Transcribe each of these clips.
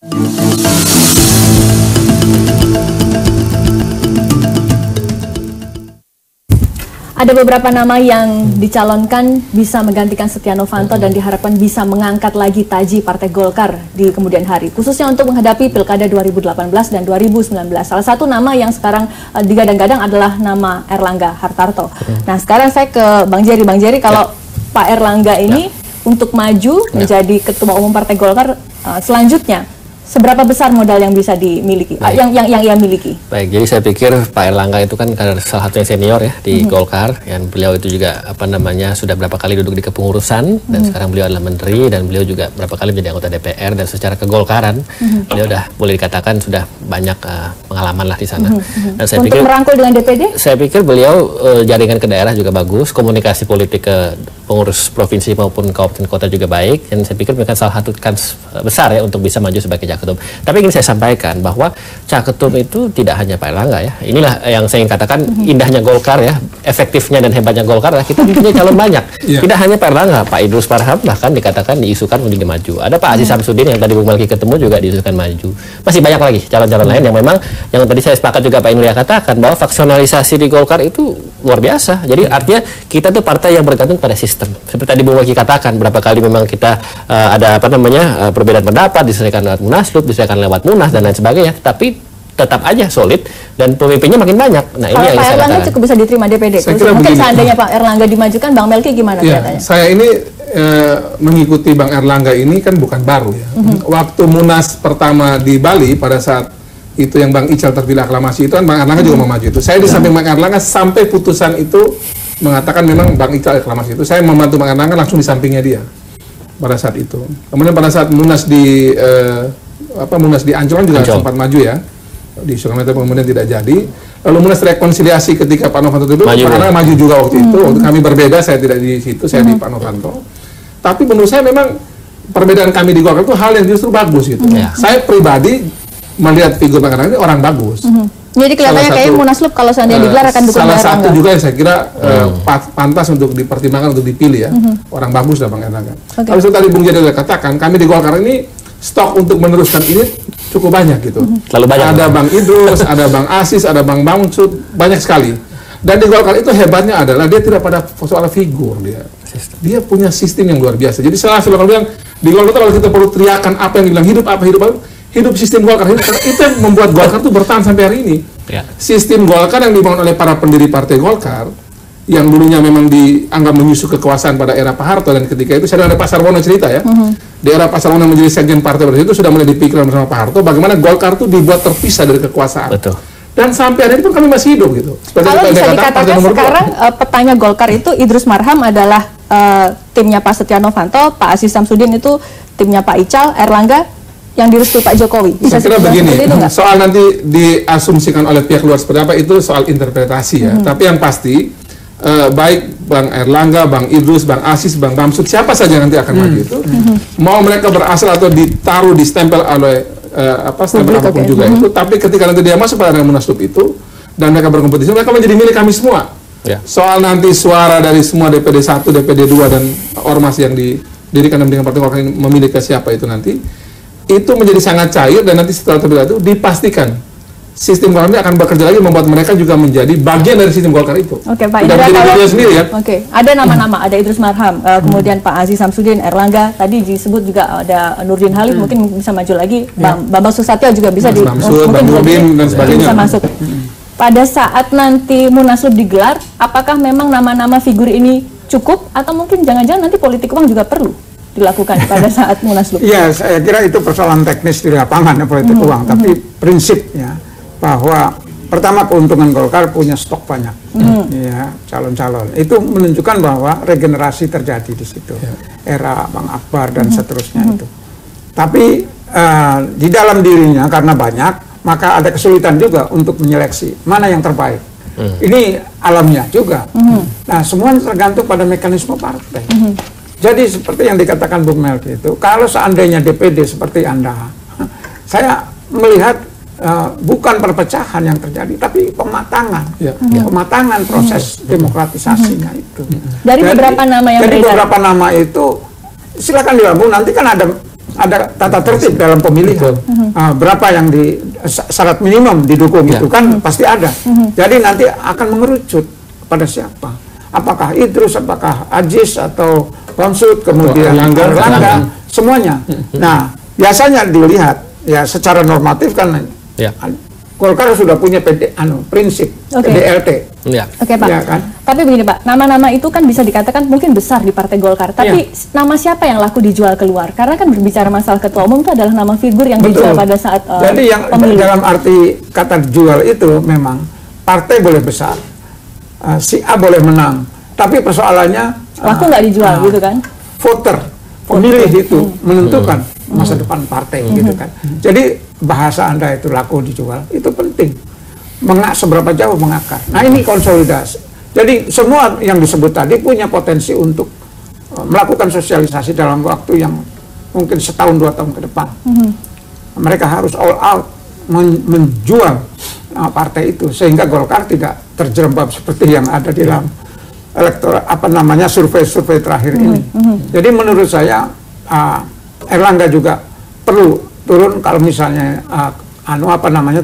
Ada beberapa nama yang dicalonkan bisa menggantikan Setia Novanto dan diharapkan bisa mengangkat lagi taji Partai Golkar di kemudian hari, khususnya untuk menghadapi Pilkada 2018 dan 2019. Salah satu nama yang sekarang digadang-gadang adalah nama Erlangga Hartarto. Nah, sekarang saya ke Bang Jerry. Bang Jerry, kalau Pak Erlangga ini untuk maju menjadi Ketua Umum Partai Golkar selanjutnya, seberapa besar modal yang bisa dimiliki, yang ia miliki? Baik, jadi saya pikir Pak Erlangga itu kan karena salah satunya senior ya di Golkar, dan beliau itu juga sudah berapa kali duduk di kepengurusan dan sekarang beliau adalah menteri dan beliau juga berapa kali menjadi anggota DPR dan secara kegolkaran beliau udah boleh dikatakan sudah banyak pengalaman lah di sana. Dan saya untuk merangkul dengan DPD? Saya pikir beliau jaringan ke daerah juga bagus, komunikasi politik ke pengurus provinsi maupun kabupaten kota juga baik, dan saya pikir mereka salah satu kans besar ya untuk bisa maju sebagai Caketum. Tapi ingin saya sampaikan bahwa Caketum itu tidak hanya Pak Erlangga ya. Inilah yang saya ingin katakan indahnya Golkar ya, efektifnya dan hebatnya Golkar lah, kita punya calon banyak. Tidak hanya Pak Erlangga, Pak Idrus Marham bahkan dikatakan diisukan untuk maju. Ada Pak Aziz Samsudin yang tadi Bung Melki ketemu juga diisukan maju. Masih banyak lagi calon-calon lain yang memang yang tadi saya sepakat juga Pak Indria katakan bahwa faksionalisasi di Golkar itu luar biasa. Jadi artinya kita tuh partai yang bergantung pada sistem. Seperti tadi Bung Melki katakan, berapa kali memang kita ada perbedaan pendapat, diselesaikan lewat Munaslup, diselesaikan lewat Munas dan lain sebagainya, tapi tetap aja solid dan pemimpinnya makin banyak. Nah, ini yang Pak Erlangga cukup bisa diterima DPD. Mungkin seandainya Pak Erlangga dimajukan, Bang Melki gimana katanya? Saya ini mengikuti Bang Erlangga ini kan bukan baru ya. Waktu Munas pertama di Bali pada saat itu yang Bang Ical terpilih aklamasi itu kan Bang Erlangga juga mau maju itu. Saya di samping Bang Erlangga sampai putusan itu mengatakan memang Bang Ical aklamasi itu. Saya membantu Bang Erlangga langsung di sampingnya dia pada saat itu. Kemudian pada saat Munas di Munas di Ancol juga sempat maju ya. Di Sukamata kemudian tidak jadi. Lalu Munas rekonsiliasi ketika Pak Novanto itu karena maju juga waktu itu. Waktu kami berbeda, saya tidak di situ, saya di Pak Novanto. Tapi menurut saya memang perbedaan kami di Golkar itu hal yang justru bagus gitu. Saya pribadi melihat figur Bang Erlangga ini orang bagus. Jadi kelihatannya kayak Munaslup kalau seandainya digelar akan dukung salah satu juga yang saya kira pantas untuk dipertimbangkan untuk dipilih ya. Orang bagus lah Bang Erlangga. Kalau tadi Bung Jadi sudah katakan, kami di Golkar ini stok untuk meneruskan ini cukup banyak gitu. Terlalu banyak. Ada Bang Idrus, ada Bang Asis, ada Bang Bamsud, banyak sekali. Dan di Golkar itu hebatnya adalah dia tidak pada soal figur dia. Dia punya sistem yang luar biasa. Jadi selalu bilang di Golkar itu kalau kita perlu teriakan apa yang dibilang hidup sistem Golkar itu yang membuat Golkar itu bertahan sampai hari ini. Sistem Golkar yang dibangun oleh para pendiri Partai Golkar yang dulunya memang dianggap menyusup kekuasaan pada era Pak Harto, dan ketika itu saya ada Pak Sarwono cerita ya. Di era Pak Sarwono menjadi sekjen partai pada itu sudah mulai dipikirkan bersama Pak Harto bagaimana Golkar itu dibuat terpisah dari kekuasaan. Betul. Dan sampai hari ini pun kami masih hidup gitu. Kalau bisa dikatakan sekarang petanya Golkar itu Idrus Marham adalah timnya Pak Setia Novanto, Pak Aziz Samsudin itu timnya Pak Ical, Erlangga yang direstui Pak Jokowi. Bisa saya kira begini, soal nanti diasumsikan oleh pihak luar seperti apa itu soal interpretasi ya. Tapi yang pasti baik Bang Erlangga, Bang Idrus, Bang Asis, Bang Bamsud, siapa saja nanti akan maju itu, mau mereka berasal atau ditaruh di stempel oleh stempel apapun juga itu, tapi ketika nanti dia masuk pada Munaslup itu dan mereka berkompetisi, mereka menjadi milik kami semua. Soal nanti suara dari semua DPD 1, DPD 2 dan ormas yang didirikan dengan Partai Golkar ini memilih ke siapa itu nanti, itu menjadi sangat cair, dan nanti setelah terpilih itu dipastikan sistem Golkar ini akan bekerja lagi membuat mereka juga menjadi bagian dari sistem Golkar itu. Oke, Pak Indra, kalau sendiri ya. Oke, ada nama-nama, ada Idrus Marham, kemudian Pak Aziz Samsudin, Erlangga, tadi disebut juga ada Nurdin Halid, mungkin bisa maju lagi, Bambang Susatyo juga bisa Bang Nurdin dan sebagainya. Bisa masuk. Pada saat nanti Munaslup digelar, apakah memang nama-nama figur ini cukup atau mungkin jangan-jangan nanti politik uang juga perlu dilakukan pada saat Munaslup? Iya, saya kira itu persoalan teknis di lapangan ya, politik uang, tapi prinsipnya bahwa pertama keuntungan Golkar punya stok banyak, ya calon-calon itu menunjukkan bahwa regenerasi terjadi di situ, era Bang Akbar dan seterusnya itu. Tapi di dalam dirinya karena banyak, maka ada kesulitan juga untuk menyeleksi mana yang terbaik. Ini alamnya juga. Nah, semua tergantung pada mekanisme partai. Jadi seperti yang dikatakan Bung Melki itu, kalau seandainya DPD seperti Anda, saya melihat bukan perpecahan yang terjadi, tapi pematangan, pematangan proses demokratisasinya itu. Dari beberapa nama yang jadi beberapa nama itu silakan digabung. Nanti kan ada ada tata tertib dalam pemilihan. Berapa yang syarat minimum didukung itu kan pasti ada. Jadi nanti akan mengerucut pada siapa? Apakah Idrus, apakah Aziz atau Bamsud, kemudian Erlangga, semuanya. Nah, biasanya dilihat ya secara normatif kan Golkar sudah punya prinsip PDLT. Oke, Pak. Ya, kan? Tapi begini, Pak, nama-nama itu kan bisa dikatakan mungkin besar di Partai Golkar. Tapi nama siapa yang laku dijual keluar? Karena kan berbicara masalah ketua umum itu adalah nama figur yang dijual pada saat Jadi yang pemilu. dalam arti kata jual itu memang partai boleh besar, si A boleh menang, tapi persoalannya laku nggak dijual gitu kan? Voter, pemilih itu menentukan masa depan partai gitu kan. Jadi bahasa Anda itu laku dijual itu penting. Seberapa jauh mengakar. Nah, ini konsolidasi. Jadi semua yang disebut tadi punya potensi untuk melakukan sosialisasi dalam waktu yang mungkin 1-2 tahun ke depan. Mereka harus all out menjual partai itu sehingga Golkar tidak terjerembab seperti yang ada di dalam survei terakhir ini. Jadi menurut saya Erlangga juga perlu turun kalau misalnya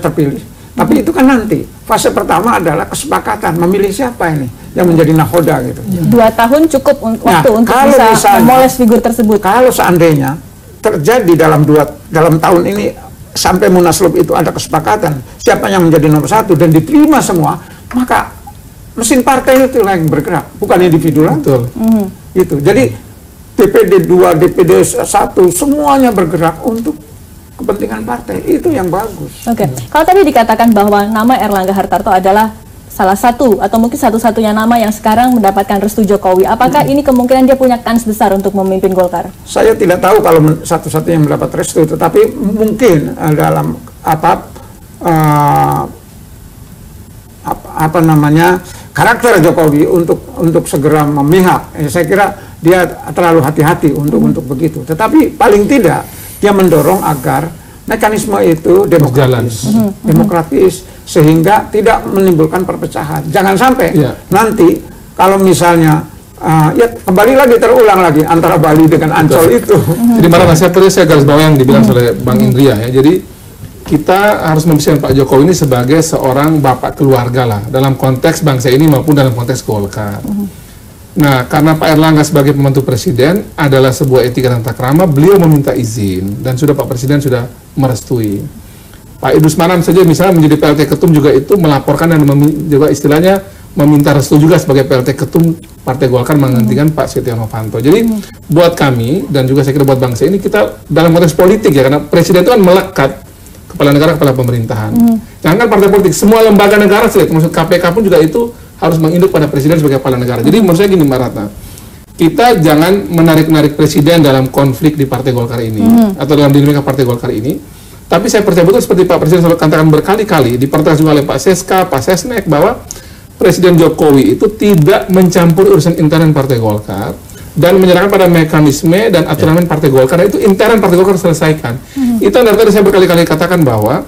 terpilih. Tapi itu kan nanti fase pertama adalah kesepakatan memilih siapa ini yang menjadi nahoda gitu. 2 tahun cukup waktu untuk bisa memoles figur tersebut. Kalau seandainya terjadi dalam tahun ini sampai Munaslup itu ada kesepakatan siapa yang menjadi nomor 1 dan diterima semua, maka mesin partai itu yang bergerak, bukan individu lagi. Gitu. Jadi DPD 2, DPD 1 semuanya bergerak untuk kepentingan partai, itu yang bagus. Oke. Kalau tadi dikatakan bahwa nama Erlangga Hartarto adalah salah satu atau mungkin satu-satunya nama yang sekarang mendapatkan restu Jokowi, apakah ini kemungkinan dia punya kans besar untuk memimpin Golkar? Saya tidak tahu kalau satu-satunya yang mendapat restu, tetapi mungkin dalam karakter Jokowi untuk segera memihak. Saya kira dia terlalu hati-hati untuk begitu. Tetapi paling tidak dia mendorong agar mekanisme itu demokratis sehingga tidak menimbulkan perpecahan. Jangan sampai nanti kalau misalnya kembali lagi terulang lagi antara Bali dengan Ancol itu. Jadi malah saya garis bawah yang dibilang oleh Bang Indria ya. Jadi kita harus memposisikan Pak Jokowi ini sebagai seorang bapak keluarga lah dalam konteks bangsa ini maupun dalam konteks Golkar. Nah, karena Pak Erlangga sebagai pembantu presiden adalah sebuah etika dan tata krama, beliau meminta izin dan sudah Pak Presiden sudah merestui. Pak Idrus Marham saja misalnya menjadi PLT Ketum juga itu melaporkan dan juga istilahnya meminta restu juga sebagai PLT Ketum Partai Golkar menggantikan Pak Setia Novanto. Jadi buat kami dan juga saya kira buat bangsa ini kita dalam konteks politik ya, karena presiden itu kan melekat kepala negara, kepala pemerintahan. Jangan kan partai politik, semua lembaga negara termasuk KPK pun juga itu harus menginduk pada presiden sebagai kepala negara. Jadi menurut saya gini Mbak Ratna, kita jangan menarik-narik presiden dalam konflik di Partai Golkar ini atau dalam dinamika Partai Golkar ini. Tapi saya percaya betul seperti Pak Presiden selalu katakan berkali-kali dipertegas juga oleh Pak Seska, Pak Sesnek bahwa Presiden Jokowi itu tidak mencampur urusan intern Partai Golkar dan menyerahkan pada mekanisme dan aturan Partai Golkar. Itu intern Partai Golkar selesaikan. Itu yang dari saya berkali-kali katakan bahwa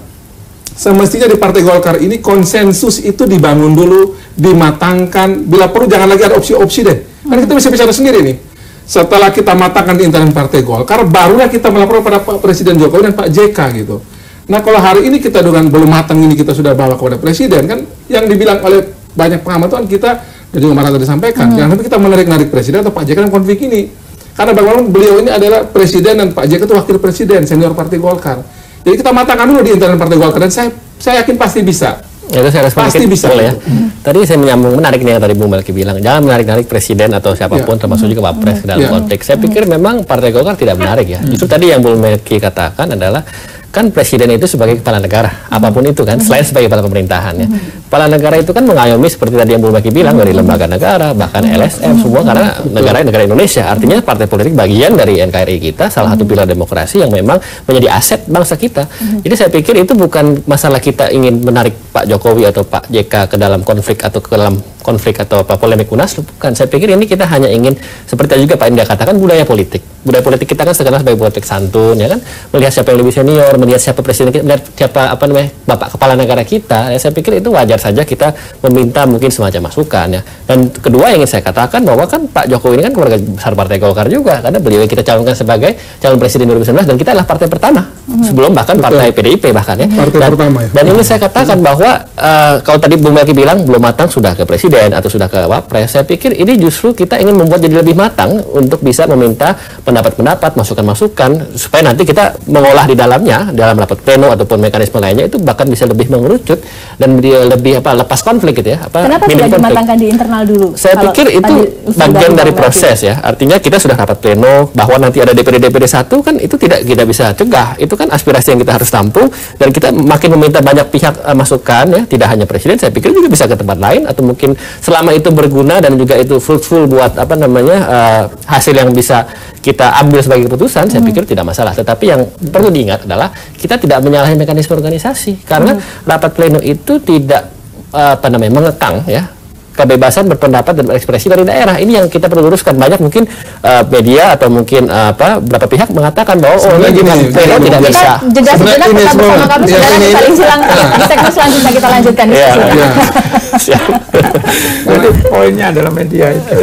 semestinya di Partai Golkar ini konsensus itu dibangun dulu, dimatangkan. Bila perlu jangan lagi ada opsi-opsi deh. Karena kita bisa bicara sendiri nih. Setelah kita matangkan di internal Partai Golkar, barulah kita melapor pada Pak Presiden Jokowi dan Pak JK gitu. Nah, kalau hari ini kita dengan belum matang ini kita sudah bawa kepada Presiden kan, yang dibilang oleh banyak pengamat kan kita dan juga Marata disampaikan, jangan sampai kita menarik-narik Presiden atau Pak JK dalam konflik ini. Karena bagaimanapun beliau ini adalah Presiden dan Pak JK itu wakil Presiden senior Partai Golkar. Jadi kita matangkan dulu di internal Partai Golkar dan saya yakin pasti bisa. Itu saya respon pasti bisa boleh ya. Tadi saya menyambung menarik nih yang tadi Bung Melki bilang, jangan menarik-narik presiden atau siapapun termasuk juga Pak Pres dalam konteks. Saya pikir memang Partai Golkar tidak menarik ya. Justru tadi yang Bung Melki katakan adalah kan presiden itu sebagai kepala negara, apapun itu kan, selain sebagai kepala pemerintahan ya. Kepala negara itu kan mengayomi seperti tadi yang Bung Melki bilang dari lembaga negara, bahkan LSM semua karena negara Indonesia. Artinya partai politik bagian dari NKRI kita, salah satu pilar demokrasi yang memang menjadi aset bangsa kita. Jadi saya pikir itu bukan masalah kita ingin menarik Pak Jokowi atau Pak JK ke dalam konflik atau ke dalam konflik atau apa polemik Munaslup, bukan. Saya pikir ini kita hanya ingin seperti tadi juga Pak Indra katakan budaya politik. Budaya politik kita kan sekarang sebagai politik santun ya kan, melihat siapa yang lebih senior, melihat siapa presiden kita, melihat siapa bapak kepala negara kita. Ya, saya pikir itu wajar saja kita meminta mungkin semacam masukan ya. Dan kedua yang ingin saya katakan bahwa kan Pak Jokowi ini kan keluarga besar Partai Golkar juga, karena beliau yang kita calonkan sebagai calon presiden 2019 dan kita adalah partai pertama sebelum bahkan partai PDIP bahkan ya. Partai pertama ya. Dan ini saya katakan bahwa kalau tadi Bung Melki bilang belum matang sudah ke presiden atau sudah ke wapres, saya pikir ini justru kita ingin membuat jadi lebih matang untuk bisa meminta pendapat-pendapat, masukan-masukan supaya nanti kita mengolah di dalamnya dalam rapat pleno ataupun mekanisme lainnya itu bahkan bisa lebih mengerucut dan lebih lepas konflik gitu ya. Kenapa tidak dimatangkan di internal dulu? Saya pikir itu bagian dari proses ya. Artinya kita sudah rapat pleno bahwa nanti ada DPD 1 kan itu tidak kita bisa cegah. Itu kan aspirasi yang kita harus tampung dan kita makin meminta banyak pihak masukan ya, tidak hanya presiden, saya pikir juga bisa ke tempat lain atau mungkin selama itu berguna dan juga itu fruitful buat hasil yang bisa kita ambil sebagai keputusan, saya pikir tidak masalah. Tetapi yang perlu diingat adalah kita tidak menyalahi mekanisme organisasi karena rapat pleno itu tidak mengekang ya kebebasan berpendapat dan berekspresi dari daerah. Ini yang kita perlu luruskan. Banyak mungkin media atau mungkin beberapa pihak mengatakan bahwa ini pleno tidak bisa. Jeda sejenak tetap bersama kami saudara di Saling Silang. Di segmen selanjutnya kita lanjutkan diskusinya. Jadi poinnya adalah media itu.